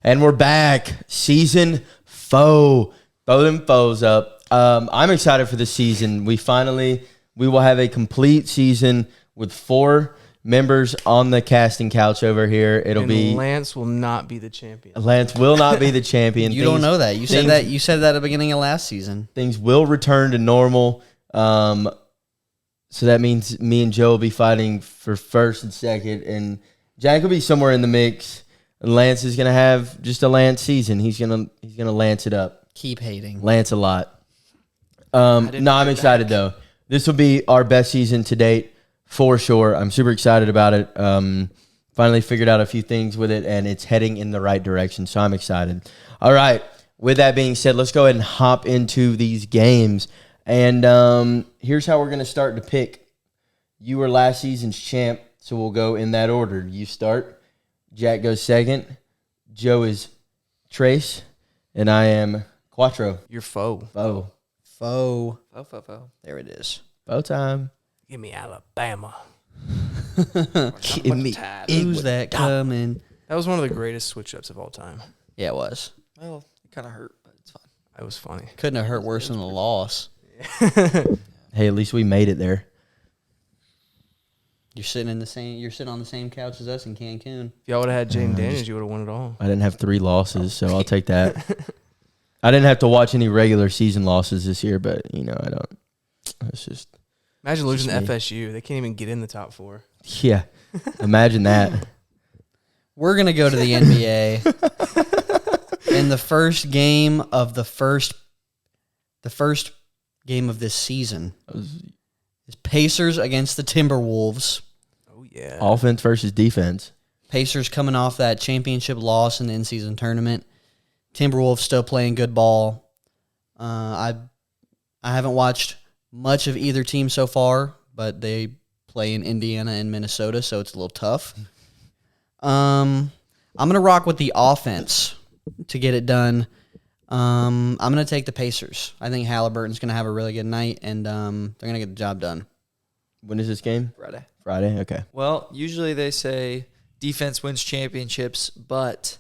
And we're back. Season 4. Throw them foes up. I'm excited for the season. We will have a complete season with 4 members on the casting couch over here. Lance will not be the champion. Lance will not be the champion. You don't know that. You said that at the beginning of last season. Things will return to normal. So that means me and Joe will be fighting for first and second, and Jack will be somewhere in the mix. Lance is gonna have just a Lance season. He's gonna Lance it up. Keep hating. Lance a lot. I'm excited though. This will be our best season to date for sure. I'm super excited about it. Finally figured out a few things with it, and it's heading in the right direction. So I'm excited. All right. With that being said, let's go ahead and hop into these games. And here's how we're gonna start to pick. You were last season's champ, so we'll go in that order. You start. Jack goes second. Joe is Trace, and I am Quattro. You're foe. Foe. Foe. Foe. There it is. Foe time. Give me Alabama. Give me. Who's that coming? That was one of the greatest switch-ups of all time. Yeah, it was. Well, it kind of hurt, but it's fine. That was funny. Couldn't have hurt worse than a loss. Hey, at least we made it there. You're sitting on the same couch as us in Cancun. If y'all would have had Jaden Daniels, you would have won it all. I didn't have 3 losses, so I'll take that. I didn't have to watch any regular season losses this year, but I don't. It's just imagine losing to me. FSU. They can't even get in the top 4. Yeah. Imagine that. We're gonna go to the NBA. In the first game of the first game of this season is Pacers against the Timberwolves. Oh yeah. Offense versus defense. Pacers coming off that championship loss in the in-season tournament. Timberwolves still playing good ball. I haven't watched much of either team so far, but they play in Indiana and Minnesota, so it's a little tough. I'm gonna rock with the offense to get it done. I'm going to take the Pacers. I think Halliburton's going to have a really good night, and they're going to get the job done. When is this game? Friday. Okay. Well, usually they say defense wins championships, but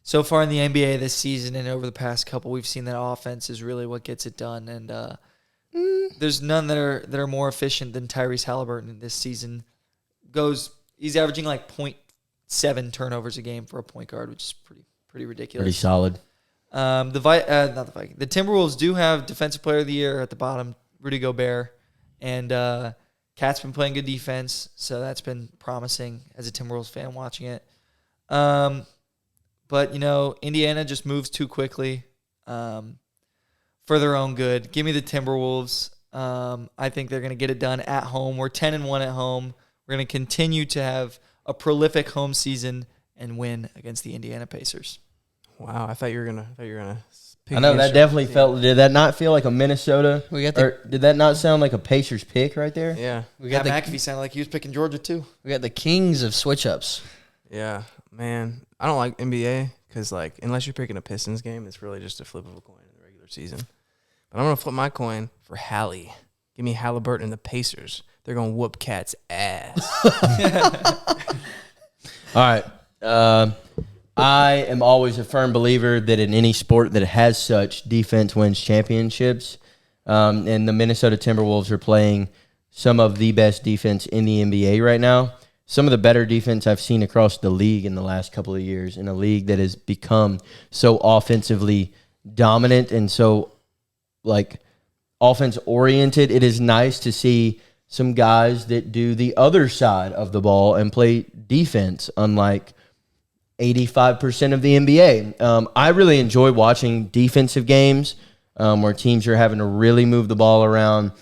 so far in the NBA this season and over the past couple, we've seen that offense is really what gets it done. And there's none that are more efficient than Tyrese Halliburton this season. He's averaging like 0.7 turnovers a game for a point guard, which is pretty ridiculous. Pretty solid. The Timberwolves do have Defensive Player of the Year at the bottom, Rudy Gobert, and Cat's been playing good defense, so that's been promising as a Timberwolves fan watching it. But Indiana just moves too quickly for their own good. Give me the Timberwolves. I think they're going to get it done at home. We're 10-1 at home. We're going to continue to have a prolific home season and win against the Indiana Pacers. Wow, I thought you were gonna. I know that definitely felt. Did that not feel like a Minnesota? Did that not sound like a Pacers pick right there? Yeah, we got McAfee sounded like he was picking Georgia too. We got the kings of switch ups. Yeah, man, I don't like NBA because unless you're picking a Pistons game, it's really just a flip of a coin in the regular season. But I'm gonna flip my coin for Hallie. Give me Halliburton and the Pacers. They're gonna whoop Cat's ass. All right. I am always a firm believer that in any sport that has such, defense wins championships. And the Minnesota Timberwolves are playing some of the best defense in the NBA right now. Some of the better defense I've seen across the league in the last couple of years, in a league that has become so offensively dominant and so offense oriented. It is nice to see some guys that do the other side of the ball and play defense, unlike 85% of the NBA. I really enjoy watching defensive games where teams are having to really move the ball around,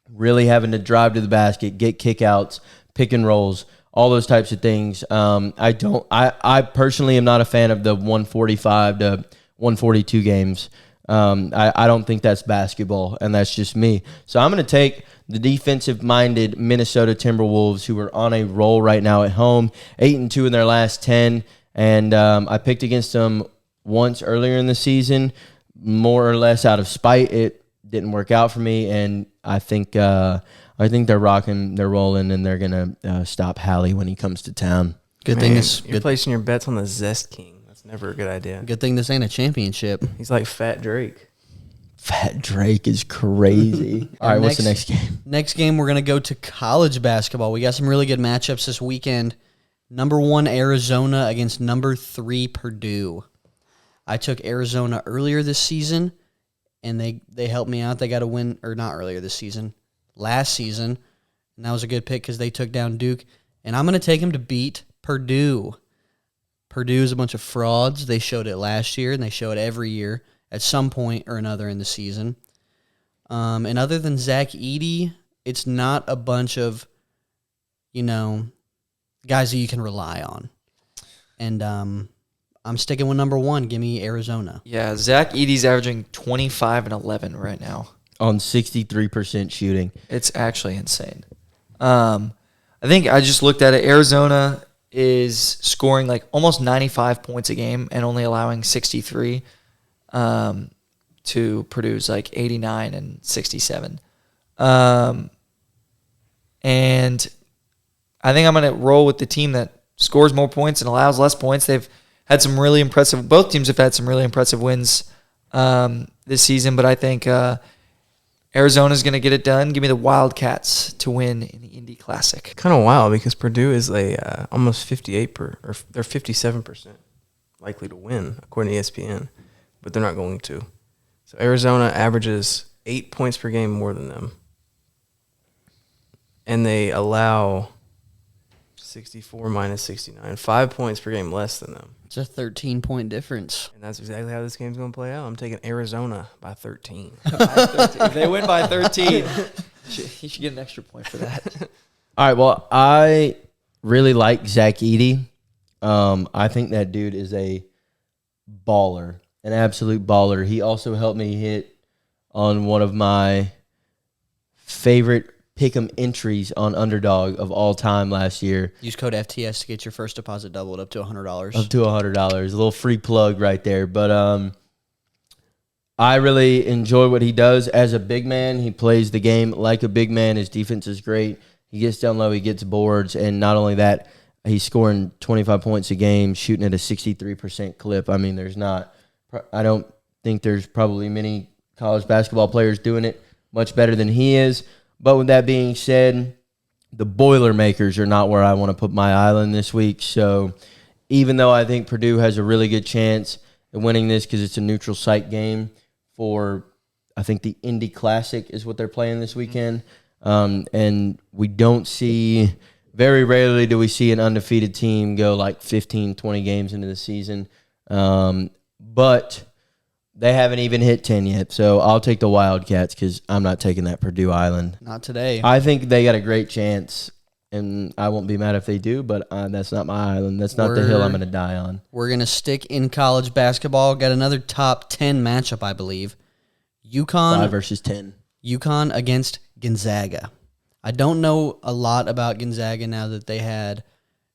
really having to drive to the basket, get kickouts, pick and rolls, all those types of things. I personally am not a fan of the 145 to 142 games. I don't think that's basketball, and that's just me. So I'm going to take the defensive-minded Minnesota Timberwolves, who are on a roll right now at home, 8-2 in their last 10. And I picked against them once earlier in the season, more or less out of spite. It didn't work out for me, and I think they're rocking, they're rolling, and they're gonna stop Hallie when he comes to town. Good thing you're placing your bets on the Zest King. It's never a good idea. Good thing this ain't a championship. He's like Fat Drake. Fat Drake is crazy. All right, what's the next game? Next game, we're going to go to college basketball. We got some really good matchups this weekend. Number 1, Arizona against number 3, Purdue. I took Arizona earlier this season, and they helped me out. They got a win, or not earlier this season, last season, and that was a good pick because they took down Duke. And I'm going to take them to beat Purdue. Purdue is a bunch of frauds. They showed it last year, and they show it every year at some point or another in the season. And other than Zach Edey, it's not a bunch of, guys that you can rely on. And I'm sticking with number 1. Give me Arizona. Yeah, Zach Edey's averaging 25 and 11 right now. On 63% shooting. It's actually insane. I think I just looked at it. Arizona is scoring like almost 95 points a game and only allowing 63 to Purdue's like 89 and 67. And I think I'm going to roll with the team that scores more points and allows less points. They've had some really impressive – both teams have had some really impressive wins this season, but I think Arizona's going to get it done. Give me the Wildcats to win in the Indy Classic. Kind of wild because Purdue is almost 58 or they're 57% likely to win according to ESPN, but they're not going to. So Arizona averages 8 points per game more than them, and they allow 64 minus 69, 5 points per game less than them. It's a 13-point difference. And that's exactly how this game's going to play out. I'm taking Arizona by 13. If they win by 13, he should get an extra point for that. All right, well, I really like Zach Edey. I think that dude is a baller, an absolute baller. He also helped me hit on one of my favorite pick'em entries on Underdog of all time last year. Use code FTS to get your first deposit doubled up to $100. Up to $100. A little free plug right there. But I really enjoy what he does as a big man. He plays the game like a big man. His defense is great. He gets down low. He gets boards. And not only that, he's scoring 25 points a game, shooting at a 63% clip. I mean, I don't think there's probably many college basketball players doing it much better than he is. But with that being said, the Boilermakers are not where I want to put my island this week. So even though I think Purdue has a really good chance at winning this because it's a neutral site game for, I think, the Indy Classic is what they're playing this weekend. And we don't see, very rarely do we see an undefeated team go like 15, 20 games into the season. But they haven't even hit 10 yet, so I'll take the Wildcats because I'm not taking that Purdue Island. Not today. I think they got a great chance, and I won't be mad if they do, but that's not my island. That's not the hill I'm going to die on. We're going to stick in college basketball. Got another top 10 matchup, I believe. UConn 5 versus 10. UConn against Gonzaga. I don't know a lot about Gonzaga now that they had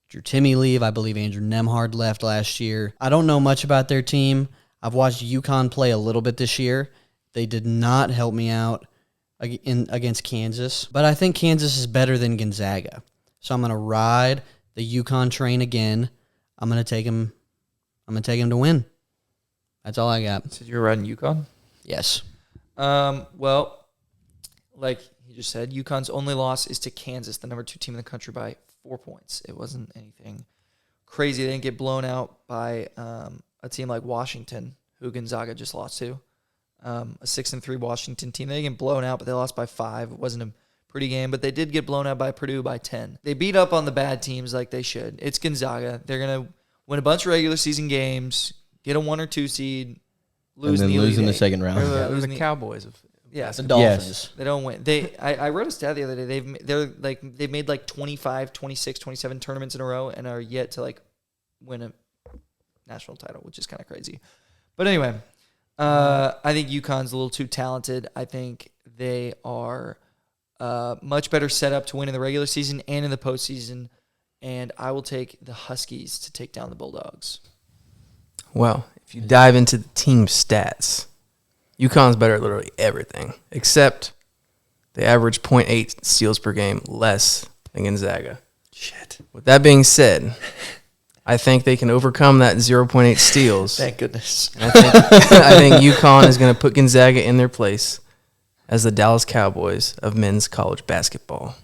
Drew Timme leave. I believe Andrew Nembhard left last year. I don't know much about their team. I've watched UConn play a little bit this year. They did not help me out against Kansas, but I think Kansas is better than Gonzaga. So I'm going to ride the UConn train again. I'm going to take him. I'm going to take him to win. That's all I got. So you're riding UConn? Yes. Well, like you just said, UConn's only loss is to Kansas, the number 2 team in the country, by 4 points. It wasn't anything crazy. They didn't get blown out by a team like Washington, who Gonzaga just lost to. A 6-3 Washington team. They didn't get blown out, but they lost by 5. It wasn't a pretty game, but they did get blown out by Purdue by 10. They beat up on the bad teams like they should. It's Gonzaga. They're going to win a bunch of regular season games, get a 1 or 2 seed, lose and then lose in the second round. They're the Cowboys of The Dolphins. Yes. They don't win. I wrote a stat the other day. They've made like 25, 26, 27 tournaments in a row and are yet to like win a national title, which is kind of crazy. But anyway, I think UConn's a little too talented. I think they are much better set up to win in the regular season and in the postseason. And I will take the Huskies to take down the Bulldogs. Well, if you dive into the team stats, UConn's better at literally everything, except they average 0.8 steals per game less than Gonzaga. Shit. With that being said, I think they can overcome that 0.8 steals. Thank goodness. I think UConn is going to put Gonzaga in their place as the Dallas Cowboys of men's college basketball.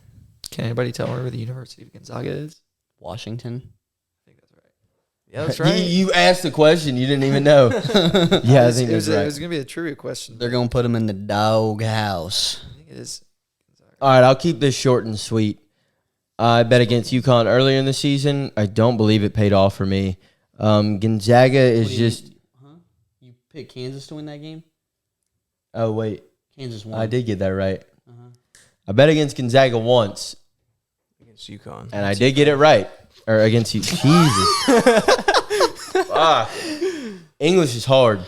Can anybody tell where the University of Gonzaga is? Washington. I think that's right. Yeah, that's right. You asked the question. You didn't even know. Yeah, I think that's right. It was going to be a trivia question. They're going to put them in the doghouse. I think it is. All right, I'll keep this short and sweet. I bet against UConn earlier in the season. I don't believe it paid off for me. Gonzaga is You picked Kansas to win that game? Oh, wait. Kansas won. I did get that right. I bet against Gonzaga once, Against UConn. and I did get it right. Or against you. Jesus. English is hard.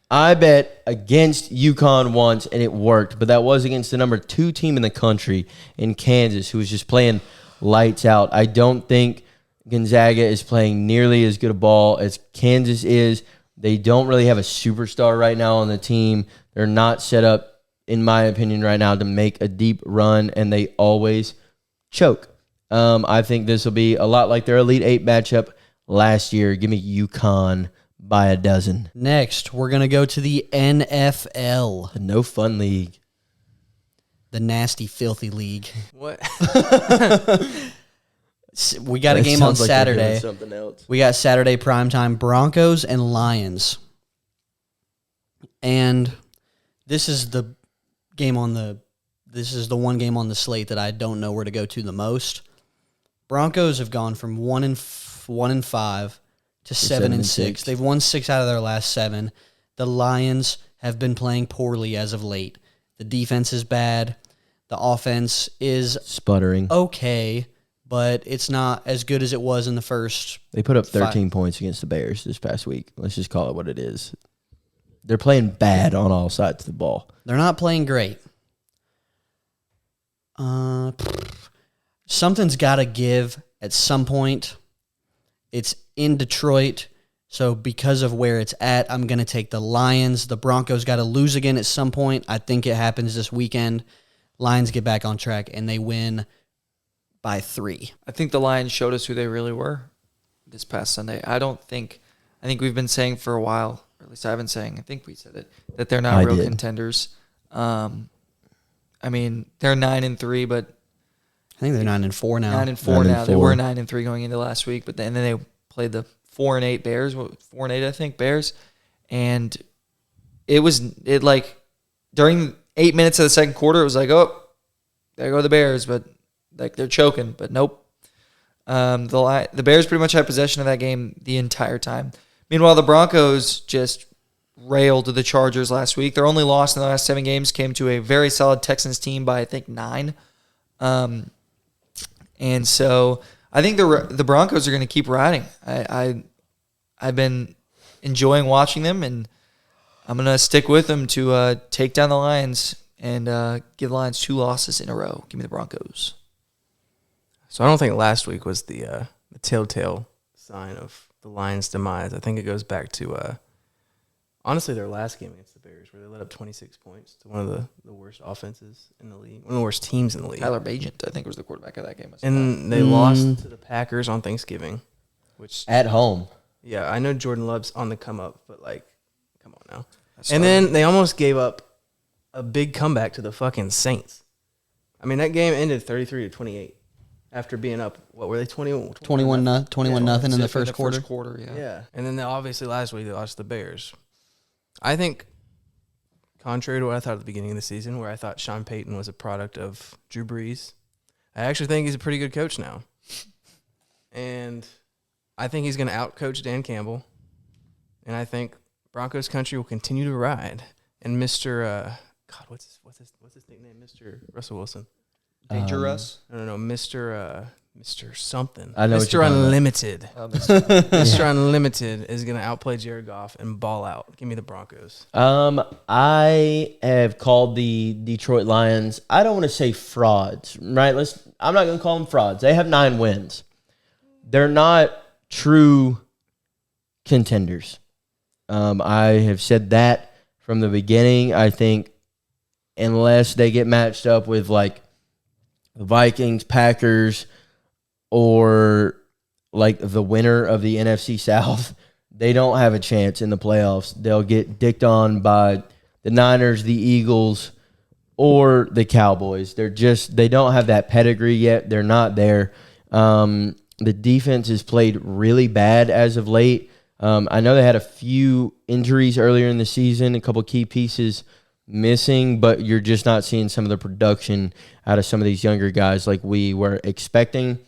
I bet against UConn once, and it worked. But that was against the number 2 team in the country in Kansas, who was just playing lights out. I don't think Gonzaga is playing nearly as good a ball as Kansas is. They don't really have a superstar right now on the team. They're not set up, in my opinion, right now to make a deep run, and they always choke. I think this will be a lot like their Elite 8 matchup last year. Give me UConn by a dozen. Next, we're going to go to the NFL, The no fun league. the nasty, filthy league. What? We got a That game on sounds like they're doing Saturday. something else. We got Saturday primetime Broncos and Lions. And this is the one game on the slate that I don't know where to go to the most. Broncos have gone from 1-5 to 7-6. They've won 6 out of their last 7. The Lions have been playing poorly as of late. The defense is bad. The offense is Sputtering. okay, but it's not as good as it was in the first. They put up 13 points against the Bears this past week. Let's just call it what it is. They're playing bad on all sides of the ball. They're not playing great. Something's got to give at some point. It's in Detroit, so because of where it's at, I'm going to take the Lions. The Broncos got to lose again at some point. I think it happens this weekend. Lions get back on track, and they win by 3. I think the Lions showed us who they really were this past Sunday. I think we've been saying for a while, or at least I've been saying, I think we said it, that they're not real contenders. I mean, they're 9-3, but I think they're 9-4 now. 9-4 now. 9-4. They were 9-3 going into last week, but then they played the 4-8 Bears, 4-8 I think Bears, and it like during 8 minutes of the second quarter, it was like, oh, there go the Bears, but like they're choking, but nope. The Bears pretty much had possession of that game the entire time. Meanwhile, the Broncos just railed the Chargers last week. Their only loss in the last 7 games came to a very solid Texans team by I think 9. And so I think the Broncos are going to keep riding. I've been enjoying watching them, and I'm going to stick with them to take down the Lions and give the Lions 2 losses in a row. Give me the Broncos. So I don't think last week was the telltale sign of the Lions' demise. I think it goes back to honestly their last game against the Bears, where they let up 26 points to one of the worst offenses in the league, one of the worst teams in the league. Tyler Bagent, I think, was the quarterback of that game. And they lost to the Packers on Thanksgiving, which At home. yeah, I know Jordan Love's on the come up, but like, come on now. And then they almost gave up a big comeback to the fucking Saints. I mean, that game ended 33-28 after being up. What were they? 21 nothing in the first quarter. Yeah. And then obviously last week they lost to the Bears. I think, contrary to what I thought at the beginning of the season, where I thought Sean Payton was a product of Drew Brees, I actually think he's a pretty good coach now. And I think he's going to outcoach Dan Campbell. And I think Broncos country will continue to ride. And Mr. God, what's his nickname? Mr. Russell Wilson. Dangerous. No, Mr. something. I know what Mr. you're talking about. Unlimited. Mr. Unlimited is going to outplay Jared Goff and ball out. Give me the Broncos. I have called the Detroit Lions, I don't want to say frauds, right? I'm not going to call them frauds. They have 9 wins. They're not true contenders. I have said that from the beginning. I think unless they get matched up with like the Vikings, Packers, or like the winner of the NFC South, they don't have a chance in the playoffs. They'll get dicked on by the Niners, the Eagles, or the Cowboys. They don't have that pedigree yet. They're not there. The defense has played really bad as of late. I know they had a few injuries earlier in the season, a couple key pieces missing, but you're just not seeing some of the production out of some of these younger guys like we were expecting.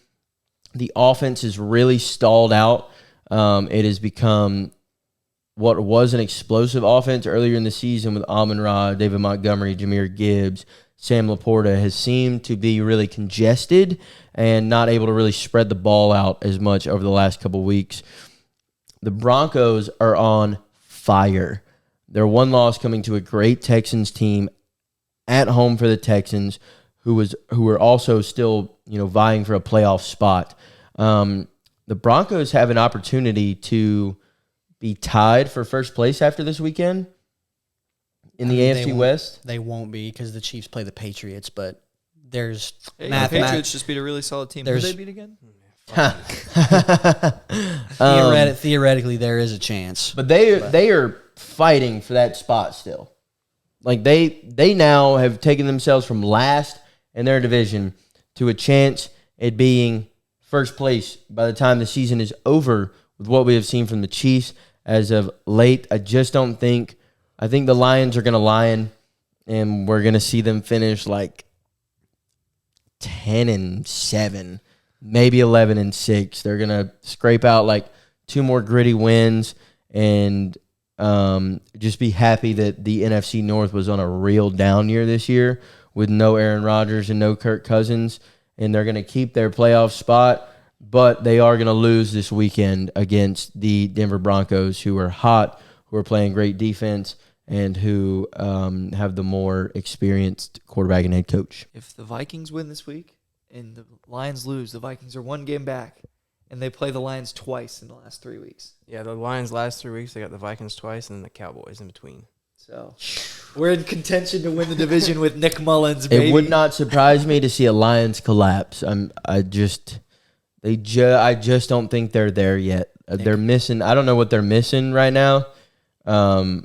The offense is really stalled out. It has become what was an explosive offense earlier in the season with Amon-Ra, David Montgomery, Jahmyr Gibbs, Sam Laporta has seemed to be really congested and not able to really spread the ball out as much over the last couple of weeks. The Broncos are on fire. Their one loss coming to a great Texans team at home for the Texans, who are also still vying for a playoff spot. The Broncos have an opportunity to be tied for first place after this weekend in the AFC West. They won't be because the Chiefs play the Patriots, but there's the Patriots just beat a really solid team. Who did they beat again? Theoretically, there is a chance. But they are fighting for that spot still. Like they now have taken themselves from last in their division to a chance at being first place by the time the season is over with what we have seen from the Chiefs as of late. I think the Lions are going to lion, and we're going to see them finish like 10-7, maybe 11-6. They're going to scrape out like 2 more gritty wins and just be happy that the NFC North was on a real down year this year with no Aaron Rodgers and no Kirk Cousins, and they're going to keep their playoff spot, but they are going to lose this weekend against the Denver Broncos, who are hot, who are playing great defense, and who have the more experienced quarterback and head coach. If the Vikings win this week and the Lions lose, the Vikings are 1 game back, and they play the Lions twice in the last 3 weeks. Yeah, the Lions last 3 weeks, they got the Vikings twice and then the Cowboys in between. So we're in contention to win the division with Nick Mullins, baby. It would not surprise me to see a Lions collapse. I just don't think they're there yet. They're missing. I don't know what they're missing right now, but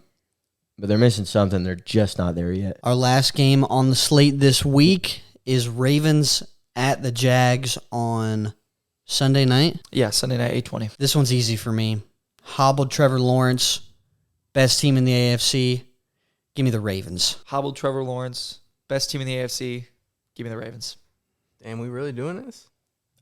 they're missing something. They're just not there yet. Our last game on the slate this week is Ravens at the Jags on Sunday night. Yeah, Sunday night, 8:20. This one's easy for me. Hobbled Trevor Lawrence, best team in the AFC. Give me the Ravens. Hobbled Trevor Lawrence, best team in the AFC. Give me the Ravens. Damn, we really doing this?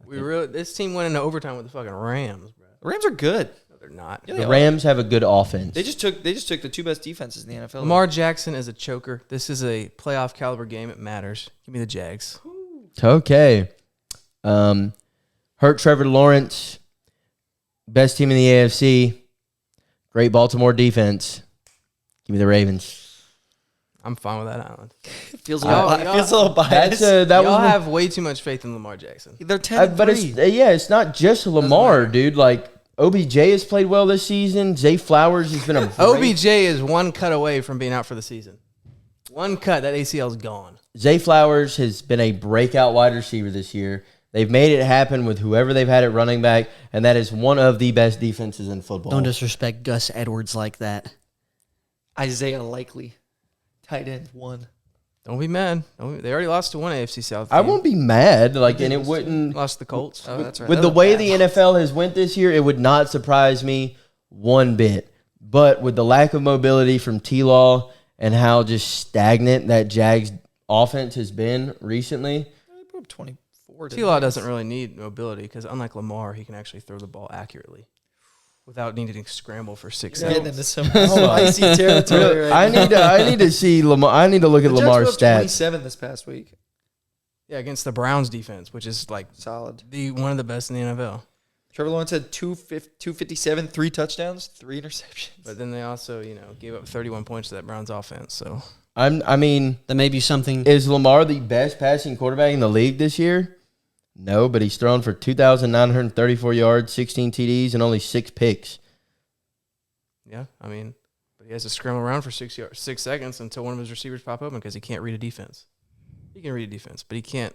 This team went into overtime with the fucking Rams, bro. The Rams are good. No, they're not. Yeah, The Rams have a good offense. They just took the 2 best defenses in the NFL. Lamar Jackson is a choker. This is a playoff caliber game. It matters. Give me the Jags. Okay. Hurt Trevor Lawrence, best team in the AFC, great Baltimore defense. Give me the Ravens. I'm fine with that, Island. It feels a little biased. Y'all have way too much faith in Lamar Jackson. They're 10-3. But it's not just Lamar, dude. Like OBJ has played well this season. Zay Flowers has been a OBJ is 1 cut away from being out for the season. 1 cut, that ACL's gone. Zay Flowers has been a breakout wide receiver this year. They've made it happen with whoever they've had at running back, and that is one of the best defenses in football. Don't disrespect Gus Edwards like that. Isaiah Likely, tight end 1. Don't be mad. They already lost to one AFC South I team. won't be mad, and it wouldn't. Lost the Colts. Oh, that's right. With the way the NFL has went this year, it would not surprise me one bit. But with the lack of mobility from T-Law and how just stagnant that Jags offense has been recently, They put up 24. T-Law doesn't really need mobility because unlike Lamar, he can actually throw the ball accurately without needing to scramble for 6 Getting seconds. into some icy territory. I need to see Lamar. I need to look at Lamar's stats. 27 this past week. Yeah, against the Browns defense, which is like Solid. one of the best in the NFL. Trevor Lawrence had 257, 3 touchdowns, 3 interceptions. But then they also, gave up 31 points to that Browns offense. So I mean, That may be something. is Lamar the best passing quarterback in the league this year? No, but he's thrown for 2,934 yards, 16 TDs, and only 6 picks. yeah, but he has to scramble around for 6 seconds until one of his receivers pop open because he can't read a defense. He can read a defense, but he can't.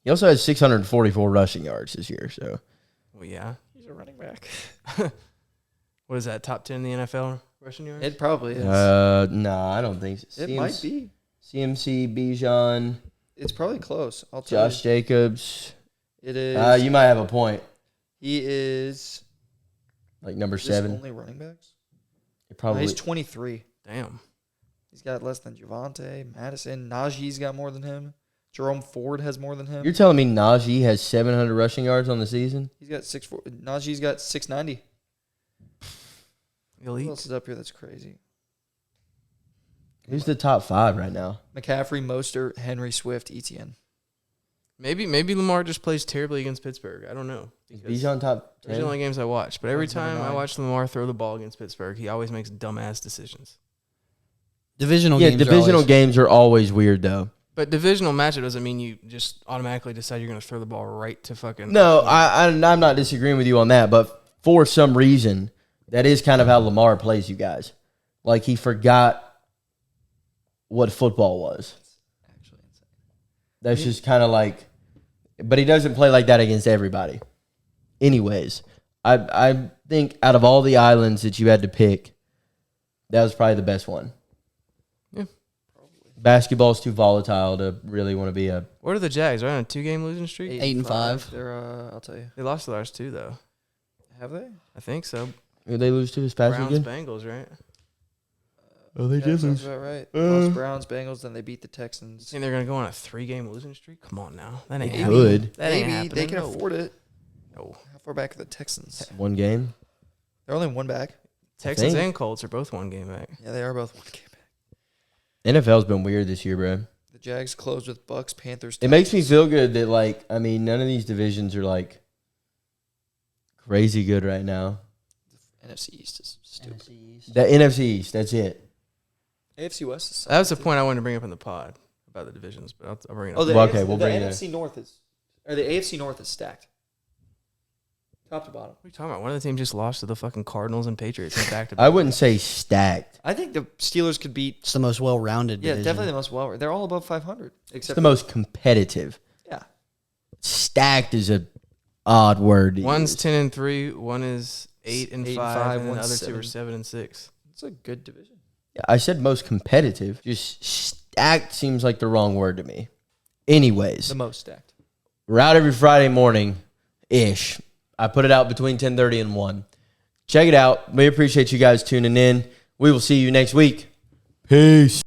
He also has 644 rushing yards this year. So Well, yeah, a running back. What is that? Top 10 in the NFL rushing yards? It probably is. No, I don't think so. It might be. CMC, Bijan, It's probably close. I'll tell Josh Jacobs. you. It is. You might have a point. He is Like number this 7. only running backs? It No, probably. he's 23. Damn. He's got less than Javante, Madison. Najee's got more than him. Jerome Ford has more than him. You're telling me Najee has 700 rushing yards on the season? He's got 6'4". Najee's got 690. Who Elite. else is up here that's crazy? Who's the top 5 right now? McCaffrey, Mostert, Henry, Swift, Etienne. Maybe Lamar just plays terribly against Pittsburgh. I don't know. Is Because Bijan top those are 10? the only games I watch. But every One's number time I 9. watch Lamar throw the ball against Pittsburgh, he always makes dumbass decisions. Divisional games. Divisional games are always weird, though. But divisional matchup doesn't mean you just automatically decide you're going to throw the ball right to fucking. No, I'm not disagreeing with you on that, but for some reason, that is kind of how Lamar plays you guys. Like, he forgot what football was. Actually insane. That's just kind of like, but he doesn't play like that against everybody. Anyways, I think out of all the islands that you had to pick, that was probably the best one. Yeah. Basketball's too volatile to really want to be a. What are the Jags? Are they on a 2-game losing streak? 8-5. They're, I'll tell you. They lost the last 2, though. Have they? I think so. Who they lose to this past Browns, weekend? Bengals, right? Oh, they Yeah, sounds about right. Lost Browns, Bengals, then they beat the Texans. Think they're going to go on a 3-game losing streak? Come on now. That ain't They happening. could. That ain't Maybe happening. they can No. afford it. No. How far back are the Texans? One game. They're only one back. Texans think. and Colts are both 1 game back. Yeah, they are both one game back. NFL's been weird this year, bro. The Jags closed with Bucks, Panthers. It makes me feel good that, like, I mean, none of these divisions are, like, crazy good right now. NFC East is stupid. The NFC East, that's it. AFC West is That was the solid, point I wanted to bring up in the pod about the divisions, but I'll bring it too. up. Oh, the Well, okay, AFC, we'll the bring it NFC North is, or the AFC North is stacked, top to bottom. What are you talking about? One of the teams just lost to the fucking Cardinals and Patriots in back to I wouldn't say stacked. I think the Steelers could beat. It's the most well-rounded Yeah, division. definitely the most well. They're all above 500, It's except the most competitive. yeah. Stacked is a odd word. to One's use. 10-3, one is 8-5, and the one's other 2 are 7. 7-6. It's a good division. I said most competitive. Just stacked seems like the wrong word to me. Anyways, The most stacked. we're out every Friday morning ish. I put it out between 10:30 and 1. Check it out. We appreciate you guys tuning in. We will see you next week. Peace.